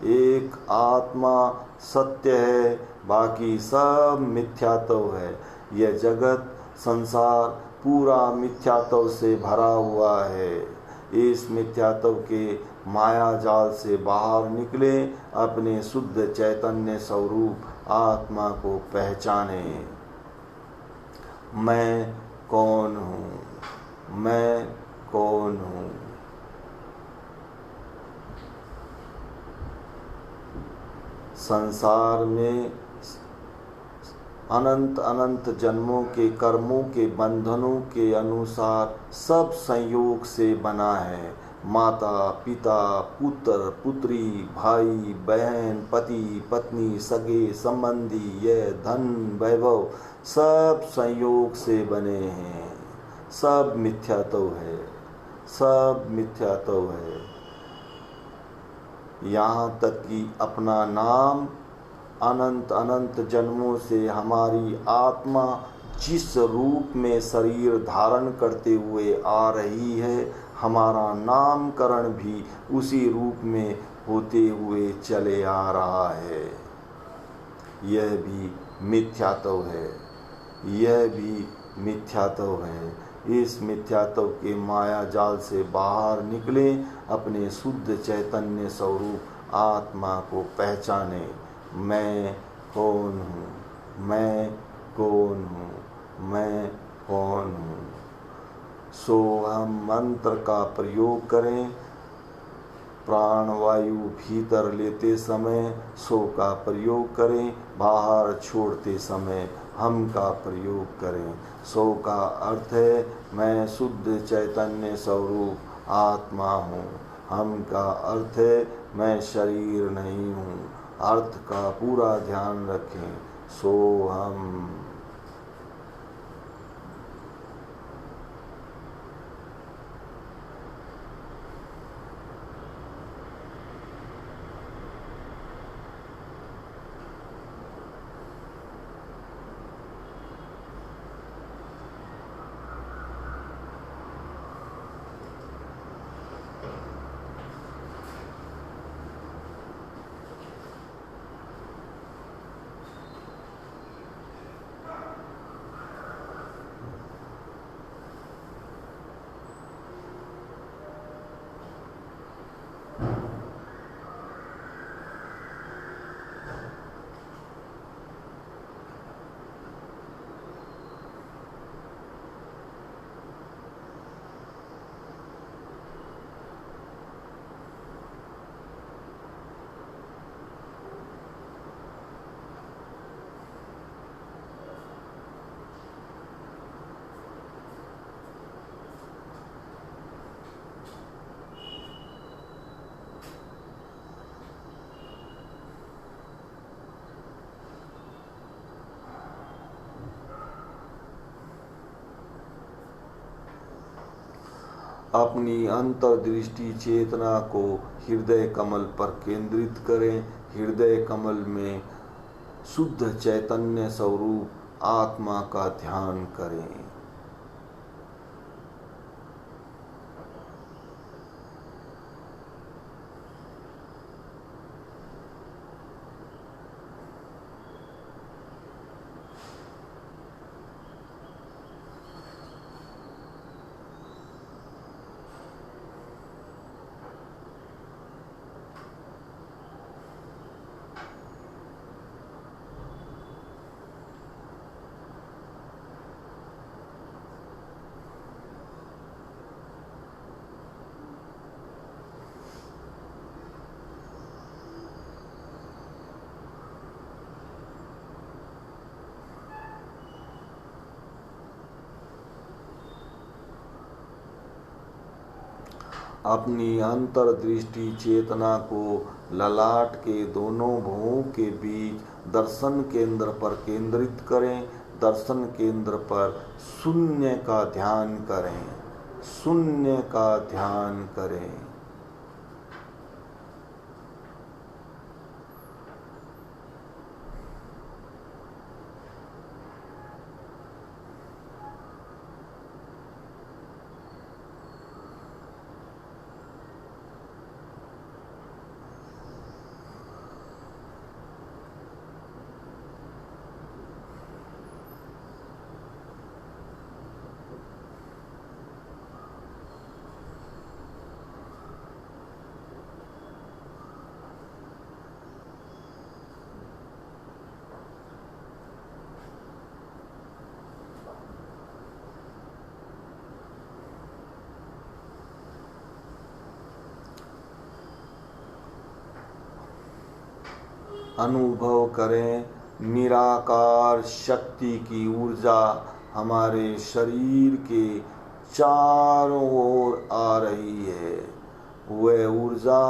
एक आत्मा सत्य है, बाकी सब मिथ्यात्व है। यह जगत संसार पूरा मिथ्यात्व से भरा हुआ है। इस मिथ्यात्व के माया जाल से बाहर निकले, अपने शुद्ध चैतन्य स्वरूप आत्मा को पहचाने। मैं कौन हूँ? मैं कौन हूँ? संसार में अनंत अनंत जन्मों के कर्मों के बंधनों के अनुसार सब संयोग से बना है। माता पिता, पुत्र पुत्री, भाई बहन, पति पत्नी, सगे संबंधी, यह धन वैभव सब संयोग से बने हैं, सब मिथ्यात्व है, सब मिथ्यात्व है। यहाँ तक कि अपना नाम अनंत अनंत जन्मों से हमारी आत्मा जिस रूप में शरीर धारण करते हुए आ रही है, हमारा नामकरण भी उसी रूप में होते हुए चले आ रहा है। यह भी मिथ्यात्व है, यह भी मिथ्यात्व है। इस मिथ्यात्व के माया जाल से बाहर निकले, अपने शुद्ध चैतन्य स्वरूप आत्मा को पहचाने। मैं कौन हूँ, मैं कौन हूँ, मैं कौन हूँ। सो हम मंत्र का प्रयोग करें। प्राण वायु भीतर लेते समय सो का प्रयोग करें, बाहर छोड़ते समय हम का प्रयोग करें। सो का अर्थ है मैं शुद्ध चैतन्य स्वरूप आत्मा हूँ। हम का अर्थ है मैं शरीर नहीं हूँ। अर्थ का पूरा ध्यान रखें। सो हम। अपनी अंतर्दृष्टि चेतना को हृदय कमल पर केंद्रित करें। हृदय कमल में शुद्ध चैतन्य स्वरूप आत्मा का ध्यान करें। अपनी अंतर्दृष्टि चेतना को ललाट के दोनों भुवों के बीच दर्शन केंद्र पर केंद्रित करें। दर्शन केंद्र पर शून्य का ध्यान करें। शून्य का ध्यान करें। अनुभव करें निराकार शक्ति की ऊर्जा हमारे शरीर के चारों ओर आ रही है। वह ऊर्जा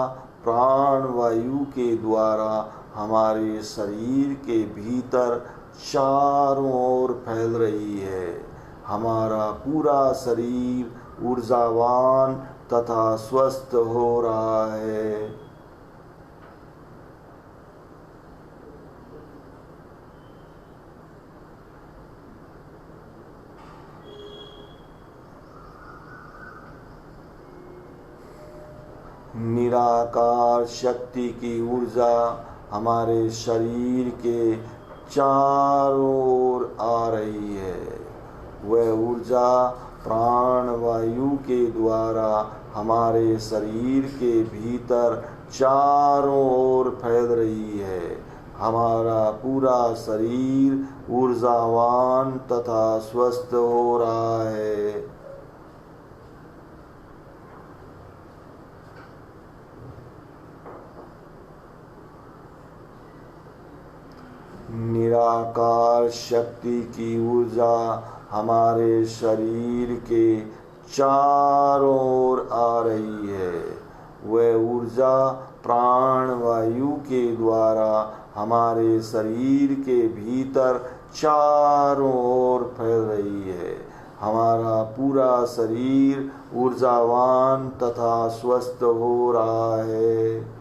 प्राण वायु के द्वारा हमारे शरीर के भीतर चारों ओर फैल रही है। हमारा पूरा शरीर ऊर्जावान तथा स्वस्थ हो रहा है। निराकार शक्ति की ऊर्जा हमारे शरीर के चारों ओर आ रही है। वह ऊर्जा प्राण वायु के द्वारा हमारे शरीर के भीतर चारों ओर फैल रही है। हमारा पूरा शरीर ऊर्जावान तथा स्वस्थ हो रहा है। निराकार शक्ति की ऊर्जा हमारे शरीर के चारों ओर आ रही है। वह ऊर्जा प्राण वायु के द्वारा हमारे शरीर के भीतर चारों ओर फैल रही है। हमारा पूरा शरीर ऊर्जावान तथा स्वस्थ हो रहा है।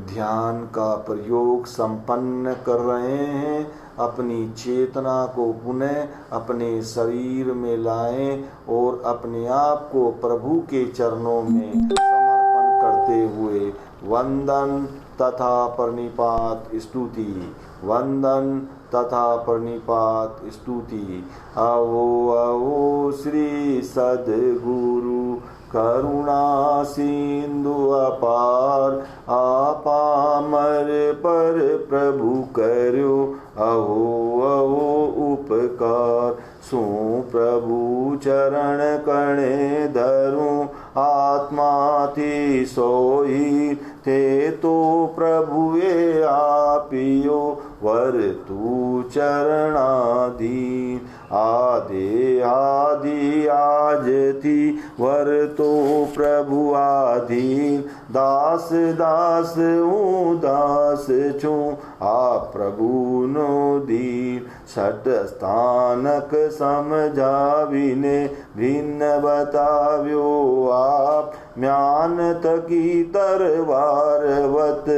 ध्यान का प्रयोग संपन्न कर रहे हैं। अपनी चेतना को पुनः अपने शरीर में लाएं और अपने आप को प्रभु के चरणों में समर्पण करते हुए वंदन तथा प्रणिपात स्तुति, वंदन तथा प्रणिपात स्तुति। आओ आओ श्री सद्गुरु करुणा सिंधु अपार, आपामर पर प्रभु करो अहो अहो उपकार। सो प्रभु चरण कणे धरूं, आत्मा थी सोई थे तो प्रभुए आपियो वर तू चरणाधीन। आदे आदि आज थी वर तो प्रभु आधीन। दास दास हूँ दास छू आप प्रभु नो दीन। छठ स्थानक समझाविने भिन्न बताव्यो आप। म्यान तकी तरवारवत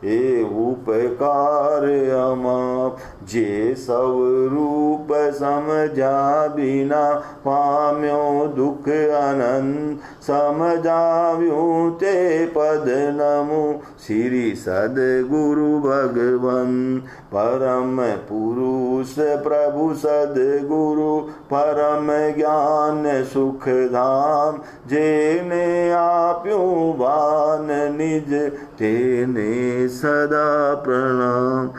ए उपकार अमाप। जे सब रूप समझा बिना पाम्यो दुख अनंत। समझाव्यो ते पद नमो श्री सद्गुरु भगवन। परम पुरुष प्रभु सद्गुरु परम ज्ञान सुख धाम। जेने आप्यो भान निज तेने सदा प्रणाम।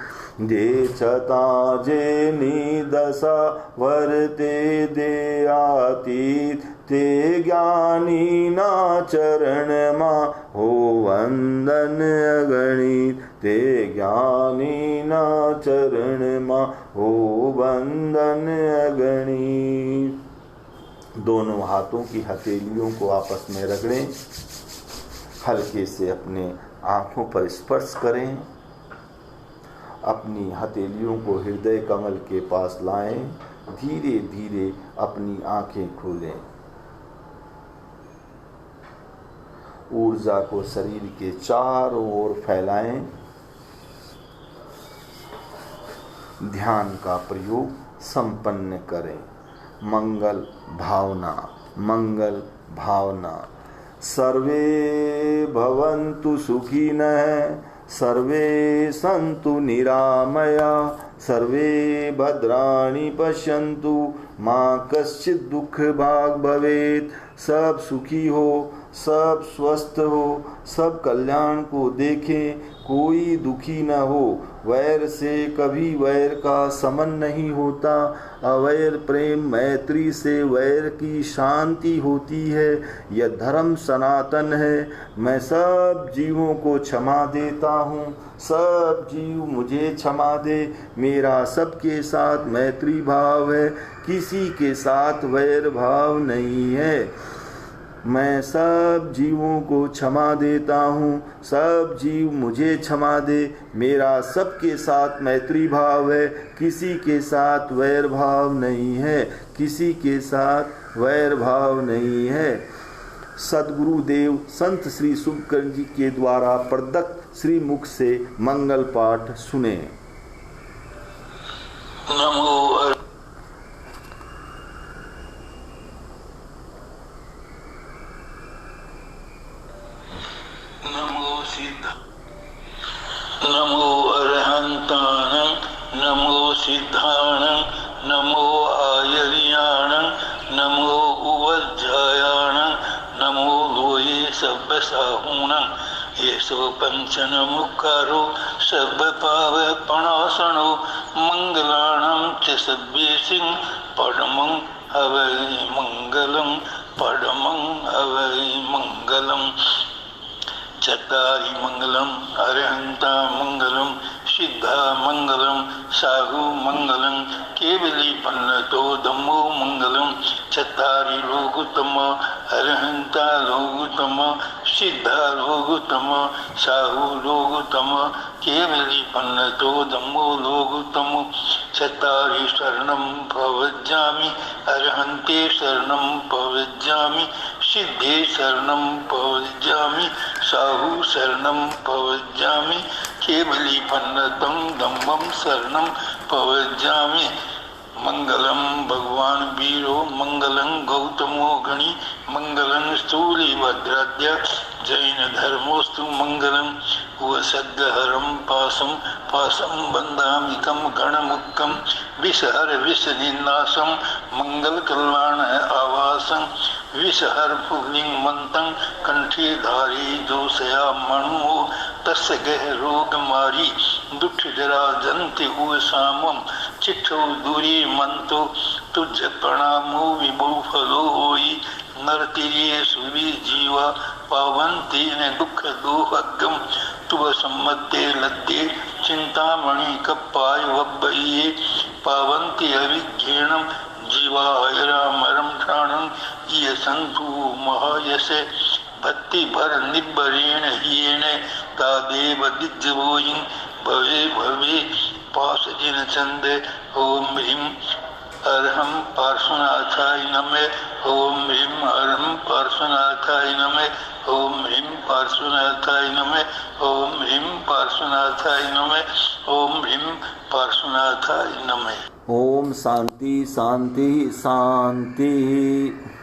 जे छता जेनी दशा वरते दे आतीत। ते ज्ञानी ना चरण मां हो वंदन अगणित। ते ज्ञानी ना चरण मां हो वंदन अगणित। दोनों हाथों की हथेलियों को आपस में रगड़ें। हल्के से अपने आंखों पर स्पर्श करें। अपनी हथेलियों को हृदय कमल के पास लाएं। धीरे धीरे अपनी आंखें खोलें। ऊर्जा को शरीर के चारों ओर फैलाएं। ध्यान का प्रयोग संपन्न करें। मंगल भावना, मंगल भावना। सर्वे भवन्तु सुखिनः, सर्वे सन्तु निरामया, सर्वे भद्राणि पश्यन्तु, मां कश्चित् दुख भाग भवेत्। सब सुखी हो, सब स्वस्थ हो, सब कल्याण को देखें, कोई दुखी न हो। वैर से कभी वैर का समन नहीं होता। अवैर प्रेम मैत्री से वैर की शांति होती है। यह धर्म सनातन है। मैं सब जीवों को क्षमा देता हूँ, सब जीव मुझे क्षमा दे। मेरा सबके साथ मैत्री भाव है, किसी के साथ वैर भाव नहीं है। मैं सब जीवों को क्षमा देता हूँ, सब जीव मुझे क्षमा दे। मेरा सबके साथ मैत्री भाव है, किसी के साथ वैर भाव नहीं है, किसी के साथ वैर भाव नहीं है। सद्गुरुदेव संत श्री शुभकर्ण जी के द्वारा प्रदत्त श्री मुख से मंगल पाठ सुने। नमो नमो अरहंताणं, नमो सिद्धाणं, नमो आयर्याणं, नमो उवज्जायाणं, नमो लोये सब्बसाहूणं। येषो पंचनमुखारो सर्वपावपणासनो मंगलाणं च सद्वेषिं परमं हवै मंगलं, परमं हवै मंगलम्। चत्तारि मंगलम, अरहंता मंगलम, सिद्धा मंगलम, साहु मंगलम, केवली पन्नतो धम्मो मंगलम। चत्तारि लोकुतम, अरहंता लोकुतम, सिद्धा लोकुतम, साहु लोकुतम, केवली पन्नतो धम्मो लोकुतम। चत्तारि शरणं प्रवज्जामि, अरहन्ते शरणं प्रवज्जामि, सिद्धे शरणं प्रवज्जामि, साहु शरणं प्रवज्जामि, केवली पन्नतं धम्मं शरणं प्रवज्जामि। मंगलम भगवान वीरो, मंगलं गौतमो गणि, मंगलं स्थूलिभद्राद्य जैन धर्मोस्तु मंगलम। वसद्गहरं पासं पासं बन्धामिकं गणमुक्कं, विषहर विषनिन्नासं मंगलकल्याण आवासं। विषहर पुल्लिंगमन्तं कंठे धारी दोषया मणुः, तस्य गह रोग मारी दुख जरा जंति उसामं। चिट्ठो दूरी मंतो तुझ प्रणामो विभो फलो होई, नरतिरिये सुवी जीवा पावंती ने दुख दोहगम। तुव सम्मते लद्दे चिंतामणि कप्पाय वब्बइये, पावंती अविज्ञेणं जीवा हयरामरं ठाणं। ये संतु महायसे भक्ति भर निब्बरेण हियेन, तादेव दिज्जवोयिं भवे भवे पास जिन चंदे। ओम ह्रीं अरहं पार्श्वनाथाय नमः। ओम ह्रीं अरहं पार्श्वनाथाय नमः। ओम ह्रीं पार्श्वनाथाय नमः। ओम ह्रीं पार्श्वनाथाय नमः। ओम ह्रीं पार्श्वनाथाय नमः। ओम शांति शांति शांति।